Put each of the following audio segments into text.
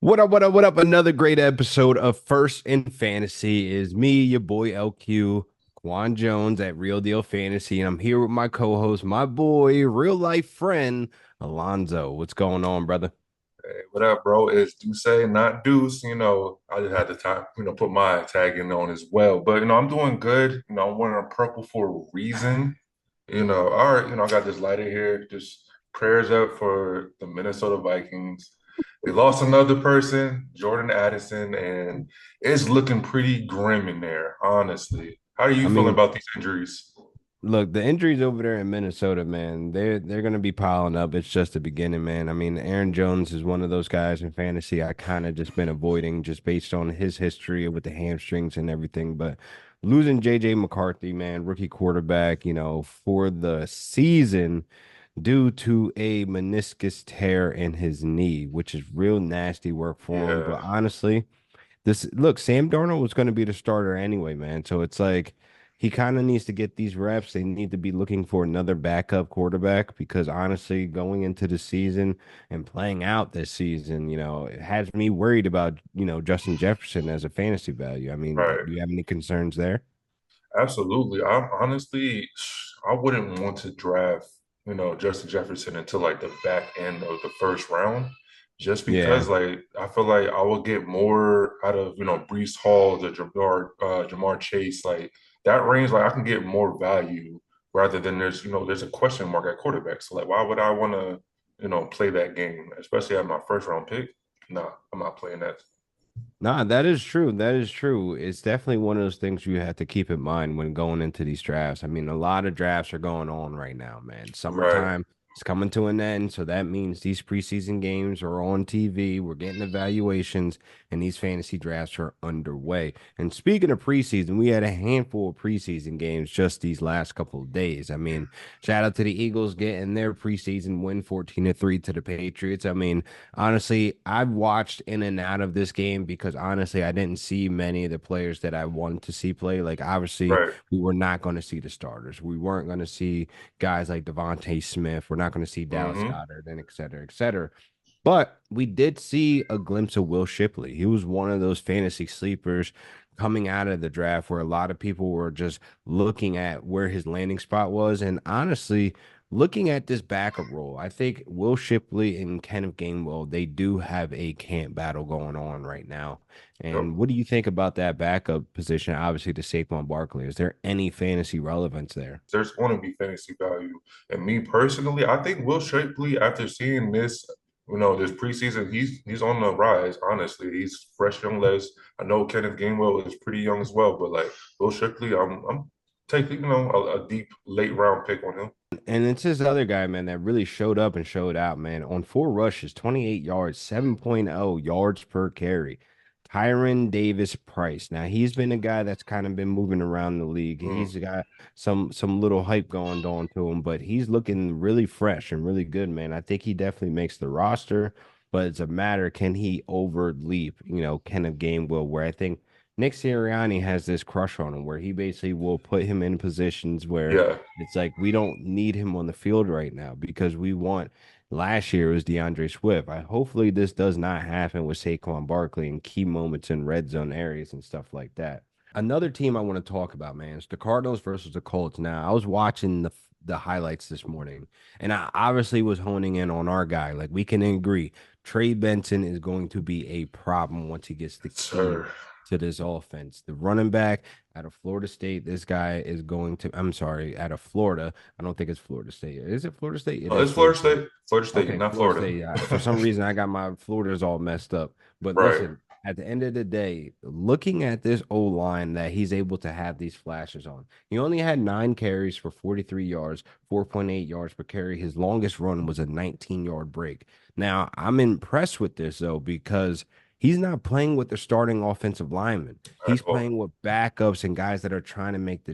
What up, what up, what up? Another great episode of First in Fantasy is me, your boy LQ, Quan Jones at Real Deal Fantasy, and I'm here with my co-host, my boy, real life friend, Alonzo. What's going on, brother? Hey, what up, bro? It's Deuce, not Deuce. I just had to time, put my tag in on as well. But I'm doing good. I'm wearing purple for a reason. All right, I got this lighter here. Just prayers up for the Minnesota Vikings. They lost another person, Jordan Addison, and it's looking pretty grim in there, honestly. How are I you feeling mean, about these injuries? look, the injuries over there in Minnesota, man, they're gonna be piling up. It's just the beginning, man. I mean, Aaron Jones is one of those guys in fantasy I kind of just been avoiding just based on his history with the hamstrings and everything. But losing JJ McCarthy, man, rookie quarterback, for the season due to a meniscus tear in his knee, which is real nasty work for him. Yeah, But honestly, this look, Sam Darnold was going to be the starter anyway, man. So it's like he kind of needs to get these reps. They need to be looking for another backup quarterback because honestly, going into the season and playing out this season, it has me worried about, Justin Jefferson as a fantasy value. I mean, right. do you have any concerns there? Absolutely. I wouldn't want to draft, Justin Jefferson until like the back end of the first round, just Yeah. because like I feel like I will get more out of, Brees Hall, Jamar Chase, like that range, like I can get more value rather than there's a question mark at quarterback. So like why would I want to, play that game, especially at my first round pick? Nah, I'm not playing that. Nah, that is true. That is true. It's definitely one of those things you have to keep in mind when going into these drafts. I mean, a lot of drafts are going on right now, man. Right. Summertime is coming to an end, so that means these preseason games are on TV. We're getting evaluations, and these fantasy drafts are underway. And speaking of preseason, we had a handful of preseason games just these last couple of days. I mean, shout out to the Eagles getting their preseason win 14-3 to the Patriots. I mean, honestly, I've watched in and out of this game because honestly, I didn't see many of the players that I wanted to see play. Like, obviously, Right. we were not going to see the starters. We weren't going to see guys like Devontae Smith. We're not going to see Dallas Mm-hmm. Goddard and et cetera, et cetera. But we did see a glimpse of Will Shipley. He was one of those fantasy sleepers coming out of the draft where a lot of people were just looking at where his landing spot was. And honestly, looking at this backup role, I think Will Shipley and Kenneth Gainwell, they do have a camp battle going on right now. Yep. And what do you think about that backup position? Obviously, to Saquon Barkley, is there any fantasy relevance there? There's going to be fantasy value. And me personally, I think Will Shapley, after seeing this, this preseason, he's on the rise. Honestly, he's fresh young legs. I know Kenneth Gainwell is pretty young as well, but like Will Shapley, I'm taking a deep late round pick on him. And it's this other guy, man, that really showed up and showed out, man. On 4 rushes, 28 yards, 7.0 yards per carry. Tyron Davis Price. Now he's been a guy that's kind of been moving around the league. Mm, He's got some little hype going on to him, but he's looking really fresh and really good, man. I think he definitely makes the roster, but it's a matter, can he overleap, Kenneth Gainwell, where I think Nick Sirianni has this crush on him, where he basically will put him in positions where yeah, it's like we don't need him on the field right now because we want last year was DeAndre Swift. Hopefully this does not happen with Saquon Barkley in key moments in red zone areas and stuff like that. Another team I want to talk about, man, is the Cardinals versus the Colts. Now, I was watching the highlights this morning, and I obviously was honing in on our guy. Like we can agree, Trey Benson is going to be a problem once he gets the keys sir. to this offense. The running back out of Florida State, this guy is going to, I'm sorry, out of Florida. I don't think it's Florida State. Is it Florida State? It Oh, is it's Florida State. Florida State, Okay, not Florida Florida. State. For some reason, I got my Floridas all messed up. But Right. listen, at the end of the day, looking at this O line that he's able to have these flashes on, he only had 9 carries for 43 yards, 4.8 yards per carry. His longest run was a 19-yard break. Now, I'm impressed with this, though, because he's not playing with the starting offensive lineman. He's At all. playing with backups and guys that are trying to make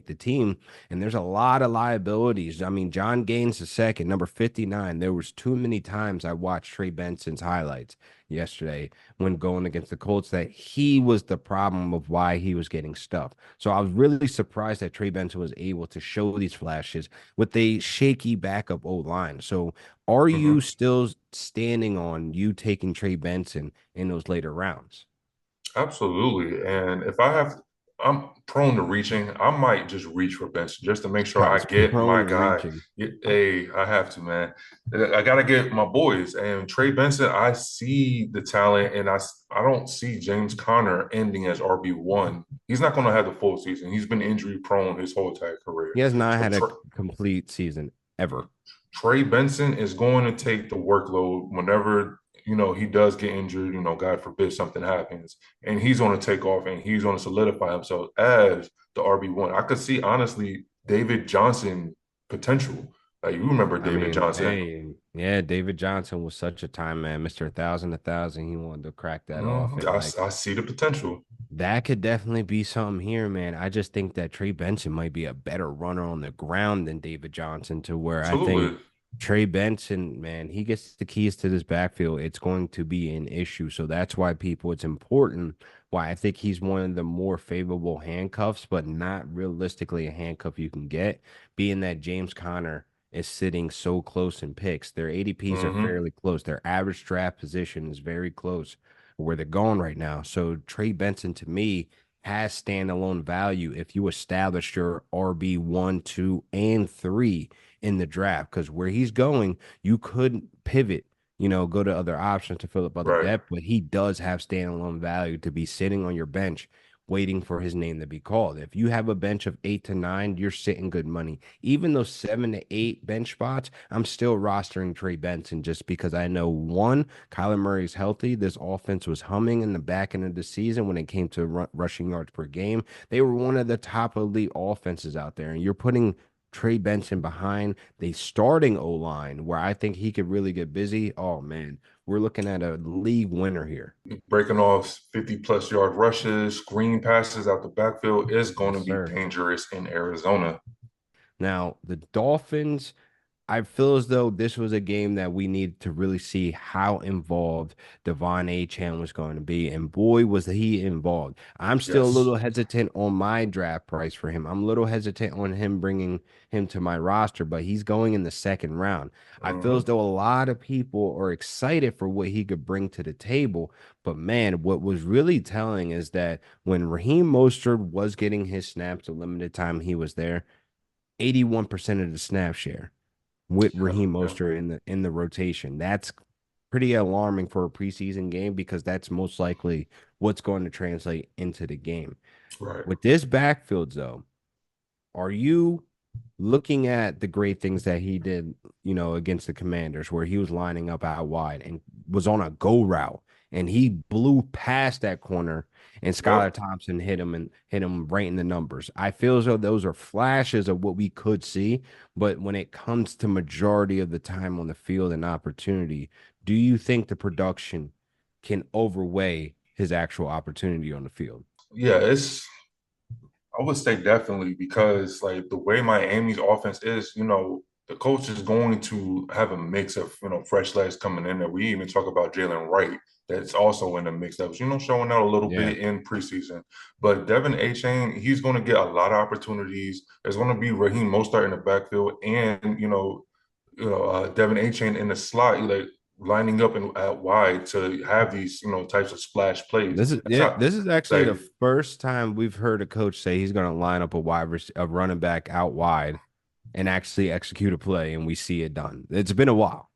the team. And there's a lot of liabilities. I mean, John Gaines the second, number 59. There was too many times I watched Trey Benson's highlights yesterday when going against the Colts that he was the problem of why he was getting stuffed. So I was really surprised that Trey Benson was able to show these flashes with a shaky backup O line. So Are you Hmm. still standing on you taking Trey Benson in those later rounds? Absolutely. And if I have, I'm prone to reaching. I might just reach for Benson just to make sure I I was get prone my to guy. reaching. Hey, I have to, man. I got to get my boys. And Trey Benson, I see the talent, and I don't see James Conner ending as RB1. He's not going to have the full season. He's been injury prone his whole entire career. He has not So had a complete season ever. Trey Benson is going to take the workload whenever, he does get injured, God forbid something happens, and he's going to take off and he's going to solidify himself as the RB1. I could see honestly David Johnson potential. Like you remember I David mean, Johnson. hey, yeah, David Johnson was such a time man, Mr. 1,000. He wanted to crack that off. And like I see the potential. that could definitely be something here, man. I just think that Trey Benson might be a better runner on the ground than David Johnson, to where I think Absolutely. Trey Benson, man, he gets the keys to this backfield. It's going to be an issue. So that's why it's important. Why I think he's one of the more favorable handcuffs, but not realistically a handcuff you can get, being that James Conner is sitting so close in picks. Their ADPs are Hmm. fairly close. Their average draft position is very close where they're going right now. So Trey Benson to me has standalone value if you establish your RB one, two, and three in the draft. Because where he's going, you could pivot, go to other options to fill up other Right. depth, but he does have standalone value to be sitting on your bench waiting for his name to be called. If you have a bench of 8 to 9, you're sitting good money. Even those 7 to 8 bench spots, I'm still rostering Trey Benson just because I know one, Kyler Murray's healthy. This offense was humming in the back end of the season when it came to rushing yards per game. They were one of the top elite offenses out there, and you're putting Trey Benson behind the starting O line where I think he could really get busy. Oh man, we're looking at a league winner here. Breaking off 50 plus yard rushes, screen passes out the backfield is going Yes, to be sir. dangerous in Arizona. Now, the Dolphins, I feel as though this was a game that we needed to really see how involved Devon Chan was going to be. And boy, was he involved. I'm still a Yes. little hesitant on my draft price for him. I'm a little hesitant on him bringing him to my roster, but he's going in the second round. I feel as Hmm. though a lot of people are excited for what he could bring to the table. But man, what was really telling is that when Raheem Mostert was getting his snaps, the limited time he was there, 81% of the snap share with Yeah. Raheem Yeah. Mostert in the rotation. That's pretty alarming for a preseason game because that's most likely what's going to translate into the game. Right. With this backfield, though, are you looking at the great things that he did, against the Commanders, where he was lining up out wide and was on a go route and he blew past that corner and Skylar Yep. Thompson hit him right in the numbers. I feel as though those are flashes of what we could see, but when it comes to majority of the time on the field and opportunity, do you think the production can overweigh his actual opportunity on the field? Yeah, I would say definitely because like the way Miami's offense is, the coach is going to have a mix of, fresh legs coming in there. We even talk about Jalen Wright that's also in the mix that was, showing out a little Yeah. bit in preseason. But Devin A-Chain, he's going to get a lot of opportunities. There's going to be Raheem Mostert in the backfield and, Devin A-Chain in the slot, like lining up and out wide to have these, types of splash plays. This is That's yeah. how This is actually the like first time we've heard a coach say he's going to line up a running back out wide and actually execute a play, and we see it done. It's been a while.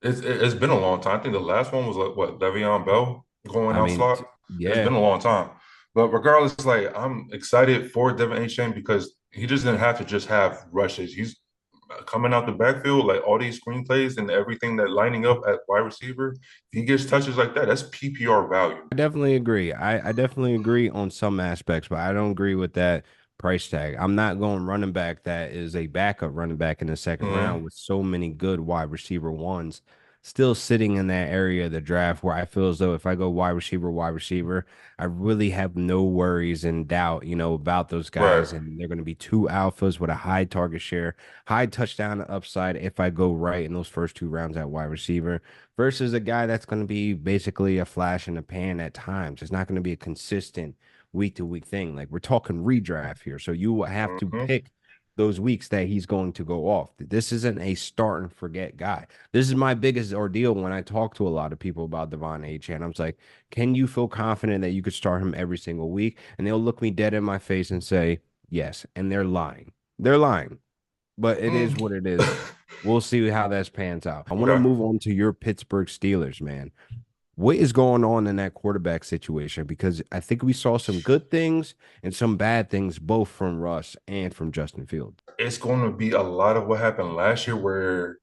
it's been a long time. I think the last one was like what Le'Veon Bell going I out mean, slot. It's yeah, been a long time. But regardless, like I'm excited for Devin A. because he just didn't have to just have rushes. He's coming out the backfield, like all these screenplays and everything that lining up at wide receiver. If he gets touches like that, that's PPR value. I definitely agree. I definitely agree on some aspects, but I don't agree with that price tag. I'm not going running back that is a backup running back in the second round Hmm. with so many good wide receiver ones still sitting in that area of the draft where I feel as though if I go wide receiver, I really have no worries and doubt, about those Right. guys. And they're going to be two alphas with a high target share, high touchdown upside if I go right in those first 2 rounds at wide receiver versus a guy that's going to be basically a flash in the pan at times. It's not going to be a consistent week to week thing. Like we're talking redraft here. So you will have to Hmm. pick those weeks that he's going to go off. This isn't a start and forget guy. This is my biggest ordeal when I talk to a lot of people about Devon Achane. I'm like, can you feel confident that you could start him every single week? And they'll look me dead in my face and say, yes. And they're lying. They're lying. But it Mm. is what it is. We'll see how that pans out. I want to Okay. move on to your Pittsburgh Steelers, man. What is going on in that quarterback situation? Because I think we saw some good things and some bad things, both from Russ and from Justin Fields. It's going to be a lot of what happened last year where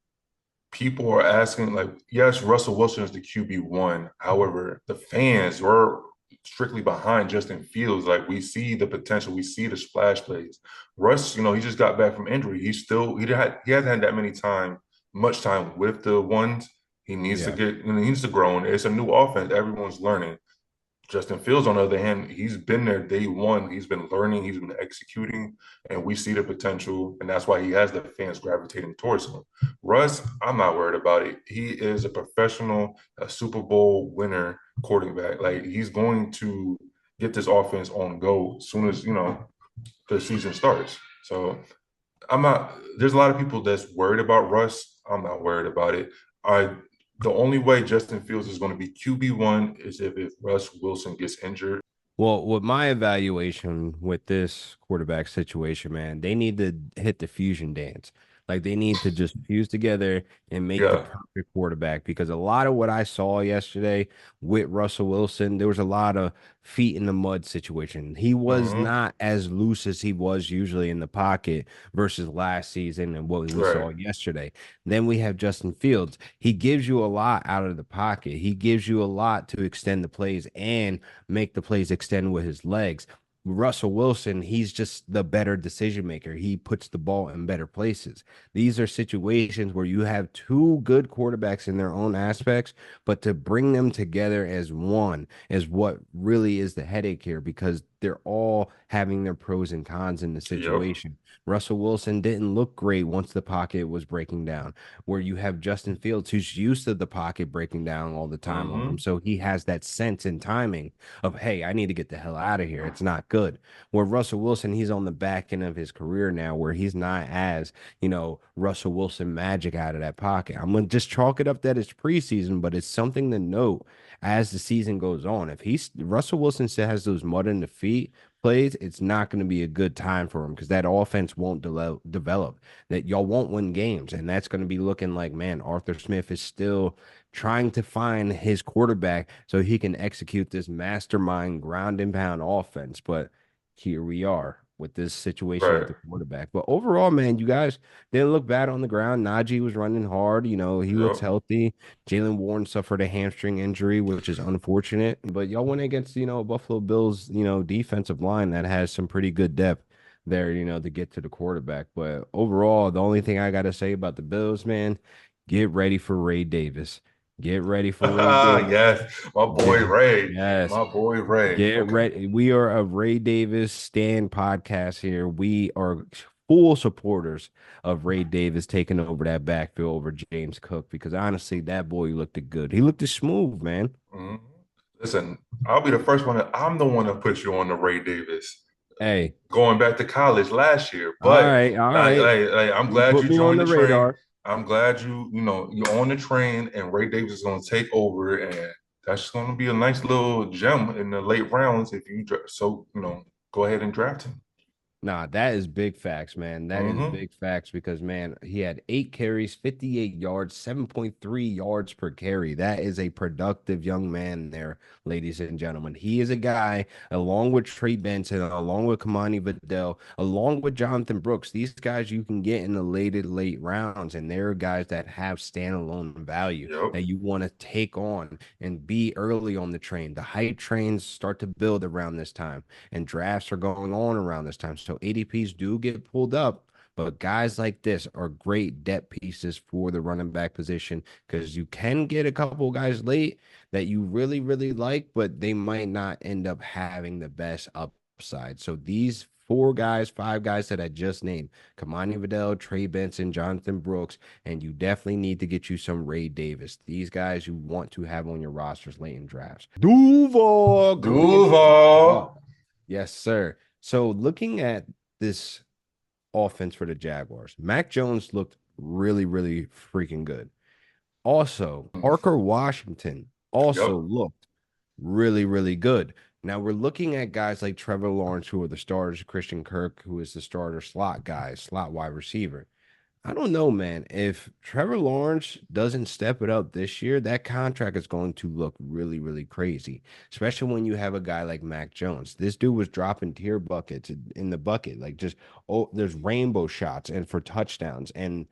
people are asking, like, yes, Russell Wilson is the QB1. However, the fans were strictly behind Justin Fields. Like, we see the potential, we see the splash plays. Russ, he just got back from injury. He hasn't had that much time with the ones. He needs to Yeah. get, he needs to grow. And it's a new offense. Everyone's learning. Justin Fields, on the other hand, he's been there day one. He's been learning, he's been executing, and we see the potential, and that's why he has the fans gravitating towards him. Russ, I'm not worried about it. He is a professional, a Super Bowl winner quarterback. Like, he's going to get this offense on go as soon as the season starts. So I'm not. There's a lot of people that's worried about Russ. I'm not worried about it. I The only way Justin Fields is going to be QB1 is if Russ Wilson gets injured. Well, with my evaluation with this quarterback situation, man, they need to hit the fusion dance. Like they need to just fuse together and make the Yeah. perfect quarterback because a lot of what I saw yesterday with Russell Wilson, there was a lot of feet in the mud situation. He was Hmm. not as loose as he was usually in the pocket versus last season and what we Right. saw yesterday. Then we have Justin Fields. He gives you a lot out of the pocket. He gives you a lot to extend the plays and make the plays extend with his legs. Russell Wilson, he's just the better decision maker. He puts the ball in better places. These are situations where you have two good quarterbacks in their own aspects, but to bring them together as one is what really is the headache here because they're all having their pros and cons in the Yep. situation. Russell Wilson didn't look great once the pocket was breaking down, where you have Justin Fields, who's used to the pocket breaking down all the time on him. Hmm. So he has that sense and timing of, hey, I need to get the hell out of here. It's not good. Where Russell Wilson, he's on the back end of his career now, where he's not as, Russell Wilson magic out of that pocket. I'm going to just chalk it up that it's preseason, but it's something to note as the season goes on. If Russell Wilson still has those mud in the feet plays, it's not going to be a good time for him because that offense won't develop. That y'all won't win games, and that's going to be looking like, man, Arthur Smith is still trying to find his quarterback so he can execute this mastermind ground and pound offense. But here we are with this situation with Right. the quarterback. But overall, man, you guys didn't look bad on the ground. Najee was running hard. He looks Yep. healthy. Jalen Warren suffered a hamstring injury, which is unfortunate. But y'all went against, a Buffalo Bills, defensive line that has some pretty good depth there, to get to the quarterback. But overall, the only thing I got to say about the Bills, man, get ready for Ray Davis. Get ready for Ray Davis. Yes, my Get, boy Ray. yes. My boy Ray. Get Okay. ready. We are a Ray Davis stand podcast here. We are full supporters of Ray Davis taking over that backfield over James Cook because honestly, that boy looked good. He looked smooth, man. Mhm. Listen, I'll be the first one. I'm the one that put you on the Ray Davis Hey, going back to college last year. all But right, all right. I'm You glad put you me on joined the the train. radar. I'm glad you're on the train, and Ray Davis is going to take over, and that's going to be a nice little gem in the late rounds if go ahead and draft him. Nah, that is big facts, man. That is Hmm. big facts because, man, he had 8 carries, 58 yards, 7.3 yards per carry. That is a productive young man there, ladies and gentlemen. He is a guy, along with Trey Benson, along with Kamani Vidal, along with Jonathan Brooks. These guys you can get in the late rounds, and they're guys that have standalone value Yep. that you want to take on and be early on the train. The hype trains start to build around this time and drafts are going on around this time. So ADPs do get pulled up, but guys like this are great depth pieces for the running back position because you can get a couple guys late that you really, really like, but they might not end up having the best upside. So these 4 guys, 5 guys that I just named, Kamani Vidal, Trey Benson, Jonathan Brooks, and you definitely need to get you some Ray Davis. These guys you want to have on your rosters late in drafts. Duval going into week Duval. 12. Yes, sir. So looking at this offense for the Jaguars. Mac Jones looked really, really freaking good. Also, Parker Washington also Yep. looked really, really good. Now we're looking at guys like Trevor Lawrence, who are the starters, Christian Kirk, who is the starter slot guy, slot wide receiver. I don't know, man. If Trevor Lawrence doesn't step it up this year, that contract is going to look really, really crazy, especially when you have a guy like Mac Jones. This dude was dropping tier buckets in the bucket, like just, oh, there's rainbow shots and for touchdowns. And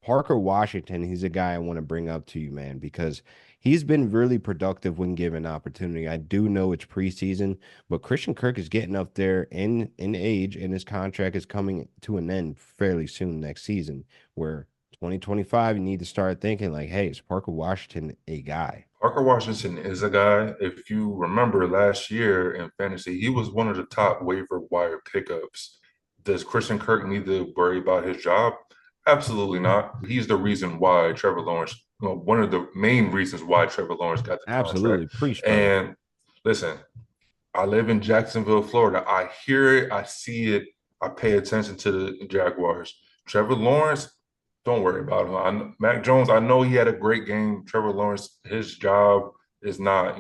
Parker Washington, he's a guy I want to bring up to you, man, because he's been really productive when given opportunity. I do know it's preseason, but Christian Kirk is getting up there in age, and his contract is coming to an end fairly soon next season. Where 2025, you need to start thinking like, hey, is Parker Washington a guy? Parker Washington is a guy. If you remember last year in fantasy, he was one of the top waiver wire pickups. Does Christian Kirk need to worry about his job? Absolutely not. He's the reason why Trevor Lawrence, well, one of the main reasons why Trevor Lawrence got the contract. Absolutely. Preach, brother. And listen, I live in Jacksonville, Florida. I hear it, I see it, I pay attention to the Jaguars. Trevor Lawrence, don't worry about him. Mac Jones, I know he had a great game. Trevor Lawrence, his job is not,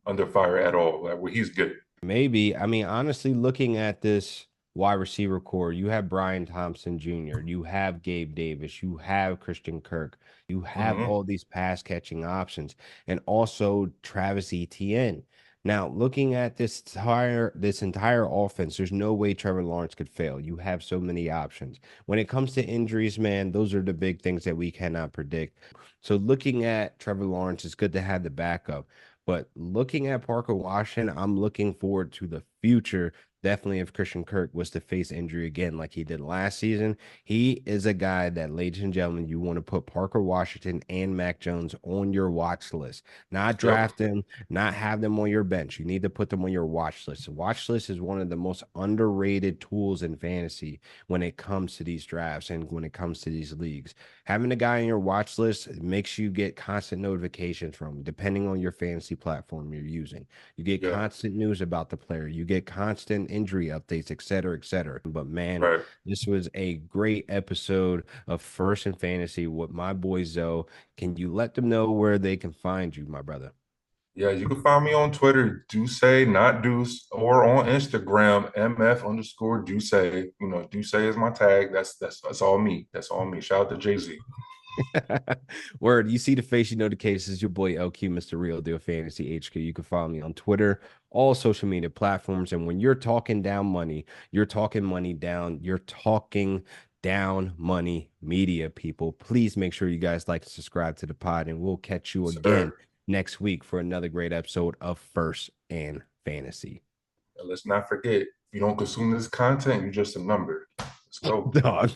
under fire at all. Like, well, he's good. Maybe. I mean, honestly, looking at this wide receiver core, you have Brian Thompson Jr., you have Gabe Davis, you have Christian Kirk, you have Hmm. all these pass catching options, and also Travis Etienne. Now, looking at this entire offense, there's no way Trevor Lawrence could fail. You have so many options. When it comes to injuries, man, those are the big things that we cannot predict. So looking at Trevor Lawrence, it's good to have the backup. But looking at Parker Washington, I'm looking forward to the future. Definitely, if Christian Kirk was to face injury again like he did last season, he is a guy that, ladies and gentlemen, you want to put Parker Washington and Mac Jones on your watch list. Not Yep. draft them, not have them on your bench. You need to put them on your watch list. The watch list is one of the most underrated tools in fantasy when it comes to these drafts and when it comes to these leagues. Having a guy on your watch list makes you get constant notifications from, depending on your fantasy platform you're using. You get Yeah. constant news about the player, you get constant injury updates, et cetera, et cetera. But man, Right. this was a great episode of First in Fantasy with my boy Zoe. Can you let them know where they can find you, my brother? Yeah, you can find me on Twitter, Duce, not Deuce, or on Instagram, MF underscore Duce. Duce is my tag. That's all me. That's all me. Shout out to Jay-Z. Word, you see the face, you know the case. This is your boy LQ, Mr. Real Deal Fantasy HQ. You can follow me on Twitter, all social media platforms. And when you're talking down money, you're talking money down, you're talking down money media, people. Please make sure you guys like and subscribe to the pod, and we'll catch you again Sir. next week for another great episode of First and Fantasy. And let's not forget, if you don't consume this content, you're just a number. Let's go. Dog.